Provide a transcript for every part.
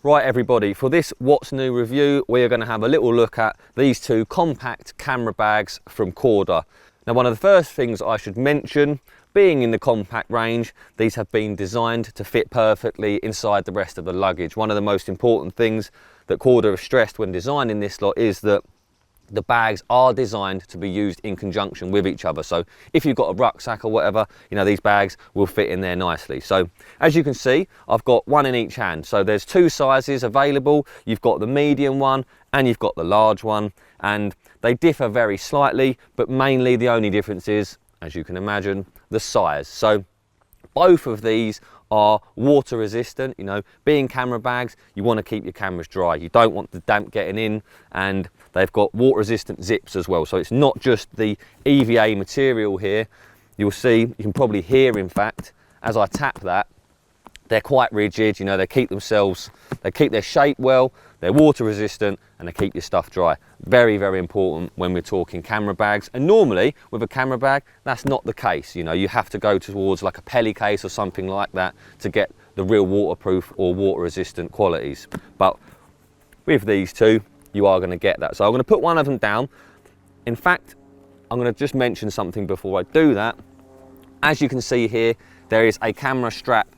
Right everybody, for this What's New review, we are going to have a little look at these two compact camera bags from Korda. Now one of the first things I should mention, being in the compact range, these have been designed to fit perfectly inside the rest of the luggage. One of the most important things that Korda have stressed when designing this lot is that the bags are designed to be used in conjunction with each other. So if you've got a rucksack or whatever, you know, these bags will fit in there nicely. So as you can see, I've got one in each hand. So there's two sizes available. You've got the medium one and you've got the large one, and they differ very slightly, but mainly the only difference is, as you can imagine, the size. So both of these are water resistant. You know, being camera bags, you want to keep your cameras dry. You don't want the damp getting in, and they've got water resistant zips as well. So it's not just the EVA material here. You'll see, you can probably hear, in fact, as I tap that, they're quite rigid. You know, they keep their shape well, they're water resistant, and they keep your stuff dry. Very, very important when we're talking camera bags. And normally with a camera bag, that's not the case. You know, you have to go towards like a Pelly case or something like that to get the real waterproof or water resistant qualities. But with these two, you are going to get that. So I'm going to put one of them down. In fact, I'm going to just mention something before I do that. As you can see here, there is a camera strap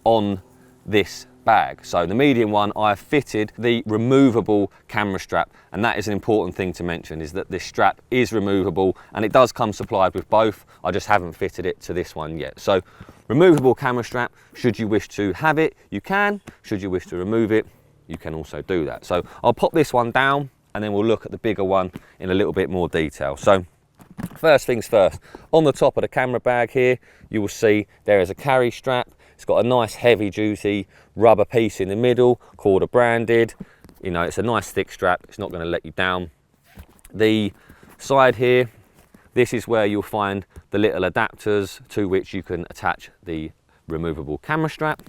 on this bag. So the medium one, I have fitted the removable camera strap, and that is an important thing to mention, is that this strap is removable, and it does come supplied with both. I just haven't fitted it to this one yet. So removable camera strap, should you wish to have it, you can. Should you wish to remove it, you can also do that. So I'll pop this one down and then we'll look at the bigger one in a little bit more detail. So first things first, on the top of the camera bag here, you will see there is a carry strap. It's got a nice heavy duty rubber piece in the middle, Korda branded. You know, it's a nice thick strap, it's not going to let you down. The side here, this is where you'll find the little adapters to which you can attach the removable camera strap.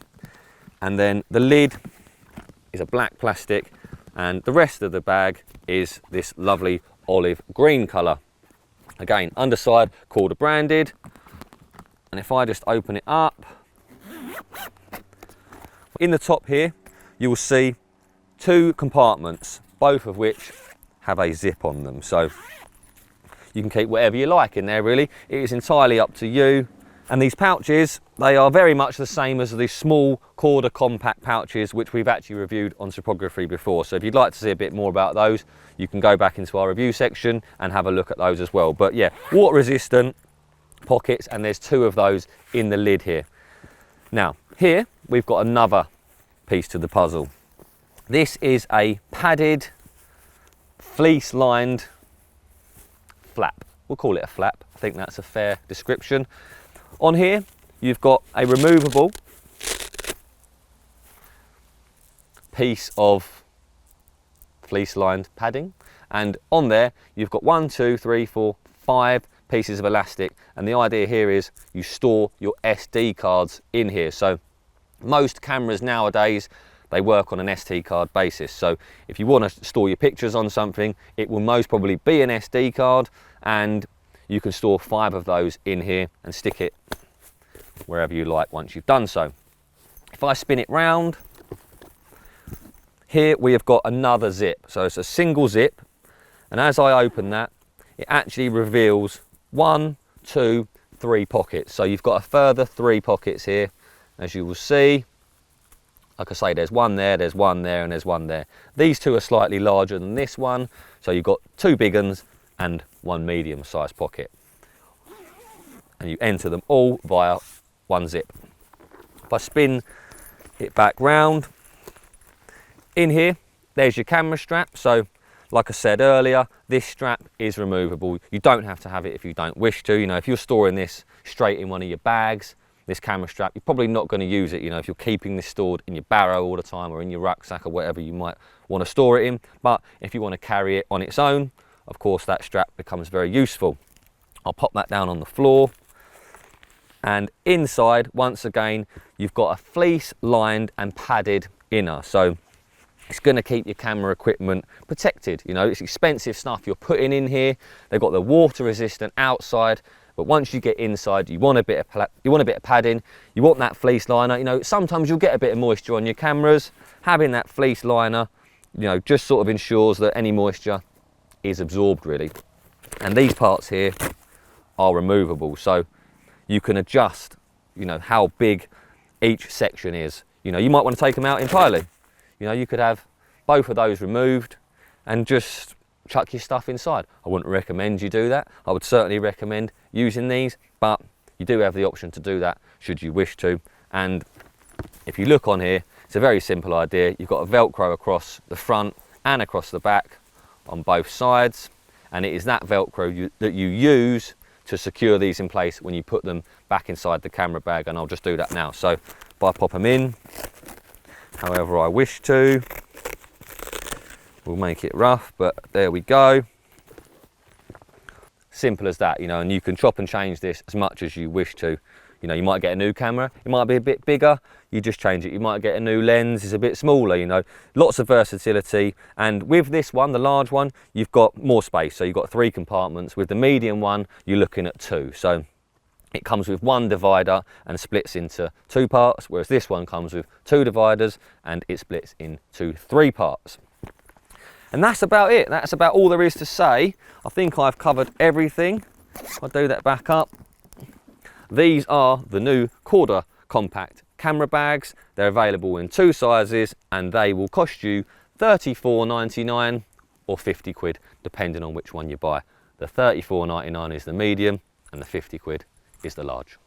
And then the lid is a black plastic, and the rest of the bag is this lovely olive green colour. Again, underside Korda branded. And if I just open it up, in the top here you will see two compartments, both of which have a zip on them, so you can keep whatever you like in there really. It is entirely up to you. And these pouches, they are very much the same as the small Korda compact pouches which we've actually reviewed on Topography before. So if you'd like to see a bit more about those, you can go back into our review section and have a look at those as well. But yeah, water resistant pockets, and there's two of those in the lid here. Now here we've got another piece to the puzzle. This is a padded, fleece lined flap. We'll call it a flap. I think that's a fair description. On here you've got a removable piece of fleece lined padding, and on there you've got 1, 2, 3, 4, 5 pieces of elastic, and the idea here is you store your SD cards in here. So most cameras nowadays, they work on an SD card basis. So if you want to store your pictures on something, it will most probably be an SD card, and you can store 5 of those in here and stick it wherever you like once you've done so. If I spin it round, here we have got another zip. So it's a single zip, and as I open that, it actually reveals 1, 2, 3 pockets. So you've got a further 3 pockets here, as you will see. Like I say, there's one there, there's one there, and there's one there. These two are slightly larger than this one, so you've got 2 big ones and 1 medium-sized pocket. And you enter them all via 1 zip. If I spin it back round, in here, there's your camera strap. So like I said earlier, this strap is removable. You don't have to have it if you don't wish to. You know, if you're storing this straight in one of your bags, this camera strap, you're probably not going to use it, you know, if you're keeping this stored in your barrow all the time or in your rucksack or whatever you might want to store it in. But if you want to carry it on its own, of course that strap becomes very useful. I'll pop that down on the floor, and inside, once again, you've got a fleece lined and padded inner. So it's going to keep your camera equipment protected. You know, it's expensive stuff you're putting in here. They've got the water resistant outside But once you get inside, you want a bit of padding, you want that fleece liner. You know, sometimes you'll get a bit of moisture on your cameras. Having that fleece liner, you know, just sort of ensures that any moisture is absorbed really. And these parts here are removable, so you can adjust, you know, how big each section is. You know, you might want to take them out entirely. You know, you could have both of those removed and just chuck your stuff inside. I wouldn't recommend you do that. I would certainly recommend using these, but you do have the option to do that should you wish to. And if you look on here, it's a very simple idea. You've got a Velcro across the front and across the back on both sides, and it is that Velcro that you use to secure these in place when you put them back inside the camera bag. And I'll just do that now. So if I pop them in however I wish to, we'll make it rough, but there we go. Simple as that, you know, and you can chop and change this as much as you wish to. You know, you might get a new camera, it might be a bit bigger, you just change it. You might get a new lens, it's a bit smaller, you know, lots of versatility. And with this one, the large one, you've got more space. So you've got 3 compartments. With the medium one, you're looking at 2. So it comes with 1 divider and splits into 2 parts, whereas this one comes with 2 dividers and it splits into 3 parts. And that's about it. That's about all there is to say. I think I've covered everything. I'll do that back up. These are the new Korda compact camera bags. They're available in 2 sizes and they will cost you $34.99 or 50 quid, depending on which one you buy. The $34.99 is the medium and the 50 quid is the large.